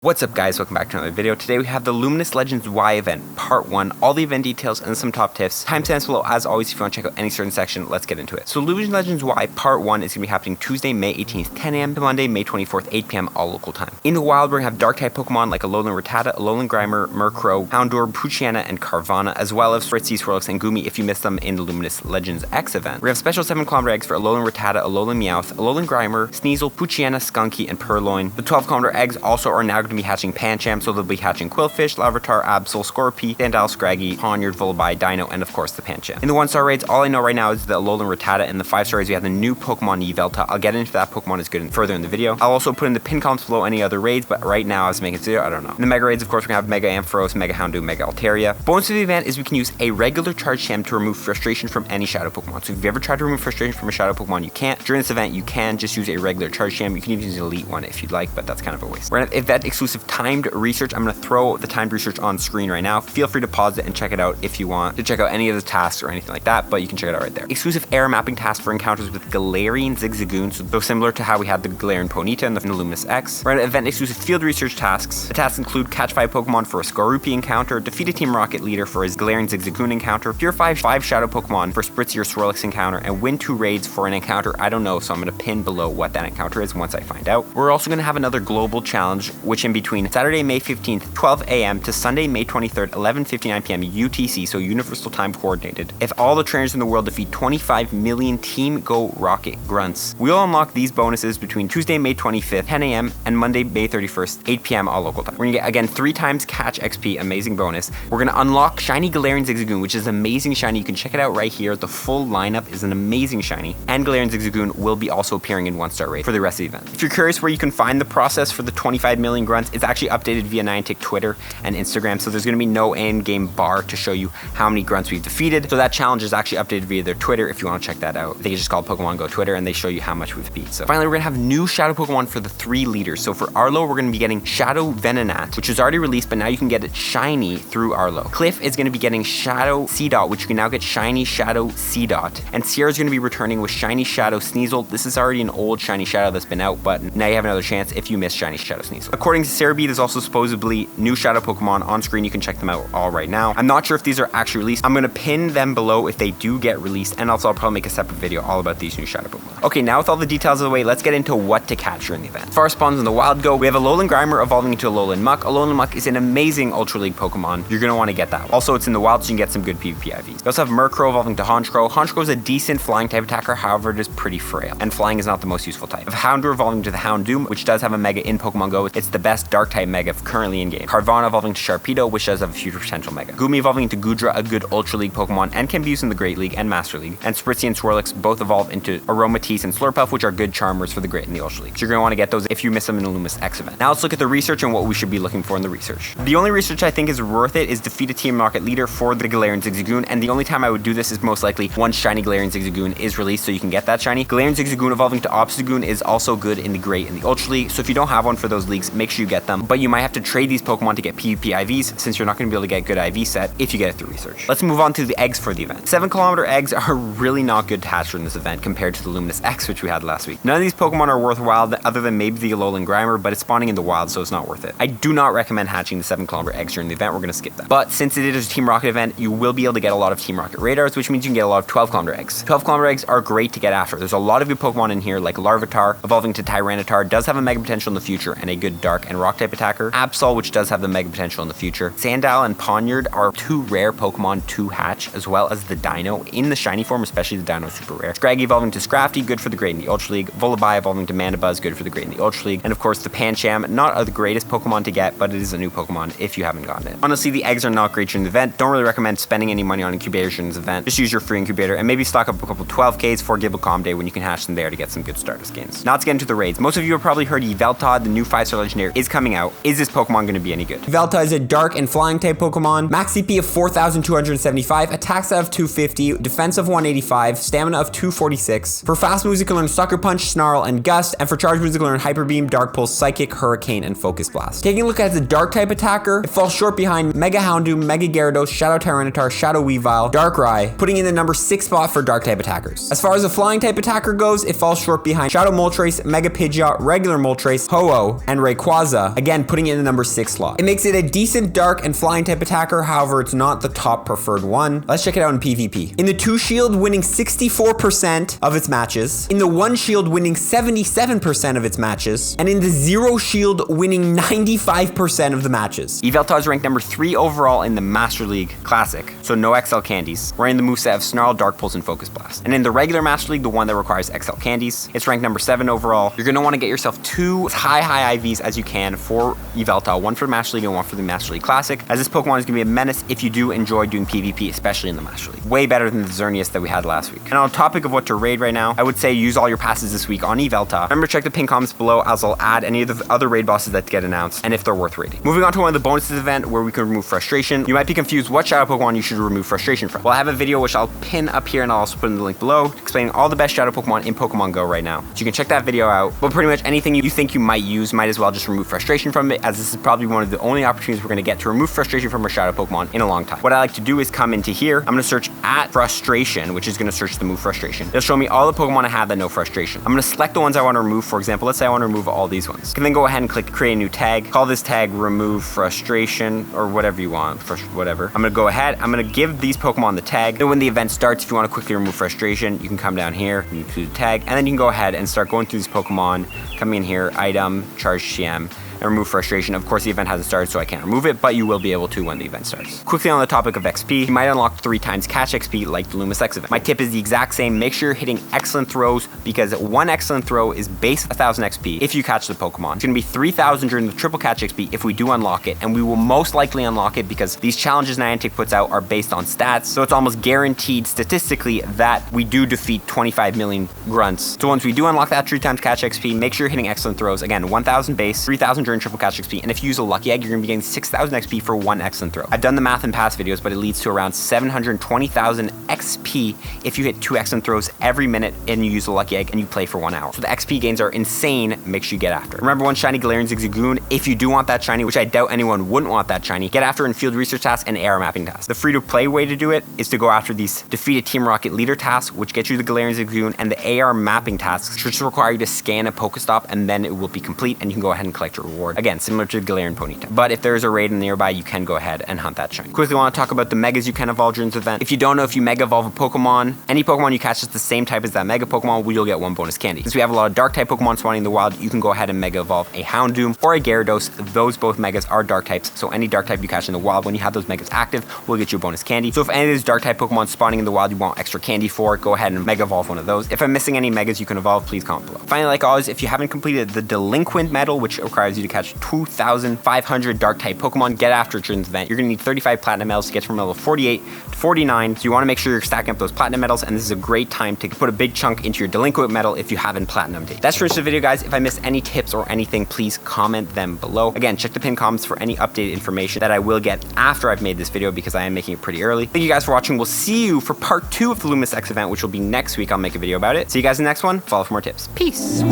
What's up guys, welcome back to another video. Today we have the Luminous Legends Y event, part 1, all the event details and some top tips. Timestamps below as always if you want to check out any certain section, let's get into it. So Luminous Legends Y part 1 is going to be happening Tuesday, May 18th, 10 AM to Monday, May 24th, 8 PM all local time. In the wild, we're going to have dark type Pokemon like Alolan Rattata, Alolan Grimer, Murkrow, Houndour, Poochyena, and Carvanha, as well as Fritzy, Swirlix, and Goomy if you missed them in the Luminous Legends X event. We have special 7km eggs for Alolan Rattata, Alolan Meowth, Alolan Grimer, Sneasel, Poochyena, Skunky, and Purloin. The 12km eggs also are now going to be hatching Pancham, so they'll be hatching Quillfish, Larvitar, Absol, Scorpy, Sandile, Scraggy, Ponyard, Vullaby, Dino, and of course the Pancham. In the 1-star raids, all I know right now is the Alolan Rattata. In the 5-star raids, we have the new Pokemon Yveltal. I'll get into that Pokemon is good further in the video. I'll also put in the pin comments below any other raids, but right now I was making video, I don't know. In the Mega raids, of course, we're gonna have Mega Ampharos, Mega Houndoom, Mega Altaria. Bonus of the event is we can use a regular Charge Sham to remove frustration from any Shadow Pokemon. So if you've ever tried to remove frustration from a Shadow Pokemon, you can't. During this event, you can just use a regular Charge Sham. You can even use an Elite one if you'd like, but that's kind of a waste. We're gonna have event exclusive timed research. I'm gonna throw the timed research on screen right now. Feel free to pause it and check it out if you want to check out any of the tasks or anything like that, but you can check it out right there. Exclusive air mapping task for encounters with Galarian Zigzagoon, so similar to how we had the Galarian Ponyta in the Luminous X. We're gonna event exclusive field research tasks. The tasks include catch 5 Pokemon for a Skorupi encounter, defeat a Team Rocket leader for his Galarian Zigzagoon encounter, purify 5 Shadow Pokemon for Spritzee or Swirlix encounter, and win 2 raids for an encounter I don't know, so I'm gonna pin below what that encounter is once I find out. We're also gonna have another global challenge, which in between Saturday, May 15th, 12 AM to Sunday, May 23rd, 11:59 PM UTC, so Universal Time Coordinated. If all the trainers in the world defeat 25 million Team Go Rocket Grunts, we'll unlock these bonuses between Tuesday, May 25th, 10 AM, and Monday, May 31st, 8 PM all local time. We're gonna get, again, 3 times catch XP, amazing bonus. We're gonna unlock Shiny Galarian Zigzagoon, which is amazing shiny. You can check it out right here. The full lineup is an amazing shiny, and Galarian Zigzagoon will be also appearing in 1-star raid for the rest of the event. If you're curious where you can find the process for the 25 million grunts, it's actually updated via Niantic Twitter and Instagram, so there's going to be no in-game bar to show you how many grunts we've defeated. So that challenge is actually updated via their Twitter if you want to check that out. I think it's just called Pokemon Go Twitter, and they show you how much we've beat. So finally, we're going to have new Shadow Pokemon for the 3 leaders. So for Arlo, we're going to be getting Shadow Venonat, which was already released, but now you can get it shiny through Arlo. Cliff is going to be getting Shadow Seedot, which you can now get shiny Shadow Seedot. And Sierra is going to be returning with shiny Shadow Sneasel. This is already an old shiny Shadow that's been out, but now you have another chance if you miss shiny Shadow Sneasel. According to Cerebeat, there's also supposedly new Shadow Pokemon on screen. You can check them out all right now. I'm not sure if these are actually released. I'm going to pin them below if they do get released, and also I'll probably make a separate video all about these new Shadow Pokemon. Okay, now with all the details of the way, let's get into what to catch during the event. As far as spawns in the wild go, we have Alolan Grimer evolving into Alolan Muck. Alolan Muck is an amazing Ultra League Pokemon. You're going to want to get that. Also, it's in the wild, so you can get some good PvP IVs. We also have Murkrow evolving to Honchkrow. Honchkrow is a decent flying type attacker, however, it is pretty frail, and flying is not the most useful type. We have Houndour evolving to the Houndoom, which does have a Mega in Pokemon Go. It's the best dark type Mega currently in game. Carvanha evolving to Sharpedo, which does have a future potential Mega. Goomy evolving into Goodra, a good Ultra League Pokemon, and can be used in the Great League and Master League. And Spritzee and Swirlix both evolve into Aromatisse and Slurpuff, which are good Charmers for the Great and the Ultra League. So you're going to want to get those if you miss them in the Luminous X event. Now let's look at the research and what we should be looking for in the research. The only research I think is worth it is defeat a Team Rocket leader for the Galarian Zigzagoon, and the only time I would do this is most likely once shiny Galarian Zigzagoon is released, so you can get that shiny. Galarian Zigzagoon evolving to Obstagoon is also good in the Great and the Ultra League, so if you don't have one for those leagues, make sure you get them, but you might have to trade these Pokemon to get PvP IVs, since you're not going to be able to get good IV set if you get it through research. Let's move on to the eggs for the event. 7km eggs are really not good to hatch in this event compared to the Luminous X, which we had last week. None of these Pokemon are worthwhile other than maybe the Alolan Grimer, but it's spawning in the wild, so it's not worth it. I do not recommend hatching the 7km eggs during the event. We're going to skip that. But since it is a Team Rocket event, you will be able to get a lot of Team Rocket radars, which means you can get a lot of 12km eggs. 12km eggs are great to get after. There's a lot of good Pokemon in here, like Larvitar evolving to Tyranitar, does have a Mega potential in the future and a good Dark and Rock type attacker. Absol, which does have the Mega potential in the future. Sandile and Ponyard are 2 rare Pokemon to hatch, as well as the Dino in the shiny form, especially the Dino super rare. Scraggy evolving to Scrafty, good for the Great and the Ultra League. Vullaby evolving to Mandibuzz, good for the Great and the Ultra League. And of course the Pancham, not the greatest Pokemon to get, but it is a new Pokemon if you haven't gotten it. Honestly, the eggs are not great during the event. Don't really recommend spending any money on incubators during this event. Just use your free incubator and maybe stock up a couple 12Ks for Gibblecom Day when you can hatch them there to get some good starter skins. Now let's get into the raids. Most of you have probably heard Yveltal, the new 5-star legendary, is coming out. Is this Pokemon going to be any good? Yveltal is a dark and flying type Pokemon. Max CP of 4,275, attack stat of 250, defense of 185, stamina of 246. For fast moves, you can learn Sucker Punch, Snarl, and Gust, and for charge moves, you can learn Hyper Beam, Dark Pulse, Psychic, Hurricane, and Focus Blast. Taking a look at the dark type attacker, it falls short behind Mega Houndoom, Mega Gyarados, Shadow Tyranitar, Shadow Weavile, Darkrai, putting in the number 6 spot for dark type attackers. As far as the flying type attacker goes, it falls short behind Shadow Moltres, Mega Pidgeot, regular Moltres, Ho-Oh, and Rayquaza. Rayquaza, again, putting it in the number 6 slot. It makes it a decent dark and flying type attacker, however, it's not the top preferred one. Let's check it out in PvP. In the 2 shield, winning 64% of its matches. In the 1 shield, winning 77% of its matches. And in the 0 shield, winning 95% of the matches. Yveltal is ranked number 3 overall in the Master League Classic, so no XL candies. We're in the moveset of Snarl, Dark Pulse, and Focus Blast. And in the regular Master League, the one that requires XL candies, it's ranked number 7 overall. You're gonna wanna get yourself 2 high IVs as you can for Yveltal, one for the Master League and one for the Master League Classic, as this Pokemon is gonna be a menace if you do enjoy doing PvP, especially in the Master League. Way better than the Xerneas that we had last week. And on the topic of what to raid right now, I would say use all your passes this week on Yveltal. Remember to check the pin comments below as I'll add any of the other raid bosses that get announced and if they're worth raiding. Moving on to one of the bonuses event where we can remove frustration. You might be confused what Shadow Pokemon you should remove frustration from. Well, I have a video which I'll pin up here and I'll also put in the link below explaining all the best Shadow Pokemon in Pokemon Go right now. So you can check that video out. But pretty much anything you think you might use, might as well just remove frustration from it, as this is probably one of the only opportunities we're going to get to remove frustration from our Shadow Pokemon in a long time. What I like to do is come into here. I'm going to search at frustration, which is going to search the move frustration. It'll show me all the Pokemon I have that know frustration. I'm going to select the ones I want to remove. For example, let's say I want to remove all these ones. You can then go ahead and click create a new tag. Call this tag remove frustration or whatever you want. Whatever. I'm going to go ahead. I'm going to give these Pokemon the tag. Then when the event starts, if you want to quickly remove frustration, you can come down here and do the tag. And then you can go ahead and start going through these Pokemon. Come in here, item, charge TM. And remove frustration. Of course, the event hasn't started, so I can't remove it, but you will be able to when the event starts. Quickly on the topic of XP, you might unlock 3 times catch XP like the LUMINOUS X event. My tip is the exact same. Make sure you're hitting excellent throws, because 1 excellent throw is base 1,000 XP if you catch the Pokemon. It's gonna be 3,000 during the triple catch XP if we do unlock it, and we will most likely unlock it because these challenges Niantic puts out are based on stats, so it's almost guaranteed statistically that we do defeat 25 million grunts. So once we do unlock that 3 times catch XP, make sure you're hitting excellent throws. Again, 1,000 base, 3,000 during triple catch XP, and if you use a lucky egg, you're gonna be getting 6,000 XP for 1 excellent throw. I've done the math in past videos, but it leads to around 720,000 XP if you hit 2 excellent throws every minute and you use a lucky egg and you play for 1 hour. So the XP gains are insane. Make sure you get after. Remember, 1 shiny Galarian Zigzagoon. If you do want that shiny, which I doubt anyone wouldn't want that shiny, get after in field research tasks and AR mapping tasks. The free-to-play way to do it is to go after these defeated Team Rocket leader tasks, which get you the Galarian Zigzagoon, and the AR mapping tasks, which require you to scan a Pokestop, and then it will be complete, and you can go ahead and collect your reward. Again, similar to Galarian Ponyta. But if there is a raid nearby, you can go ahead and hunt that shiny. Quickly want to talk about the megas you can evolve during this event. If you don't know, if you mega evolve a Pokemon, any Pokemon you catch that's the same type as that mega Pokemon, you'll get 1 bonus candy. Since we have a lot of dark type Pokemon spawning in the wild, you can go ahead and mega evolve a Houndoom or a Gyarados. Those both megas are dark types, so any dark type you catch in the wild, when you have those megas active, will get you a bonus candy. So if any of those dark type Pokemon spawning in the wild you want extra candy for, go ahead and mega evolve one of those. If I'm missing any megas you can evolve, please comment below. Finally, like always, if you haven't completed the Delinquent medal, which requires you to catch 2,500 dark type Pokemon, get after it during this event. You're gonna need 35 platinum medals to get from level 48 to 49. So you wanna make sure you're stacking up those platinum medals, and this is a great time to put a big chunk into your Delinquent medal if you haven't platinumed it. That's for the video, guys. If I missed any tips or anything, please comment them below. Again, check the pinned comments for any updated information that I will get after I've made this video, because I am making it pretty early. Thank you guys for watching. We'll see you for part 2 of the LUMINOUS X event, which will be next week. I'll make a video about it. See you guys in the next one. Follow for more tips. Peace.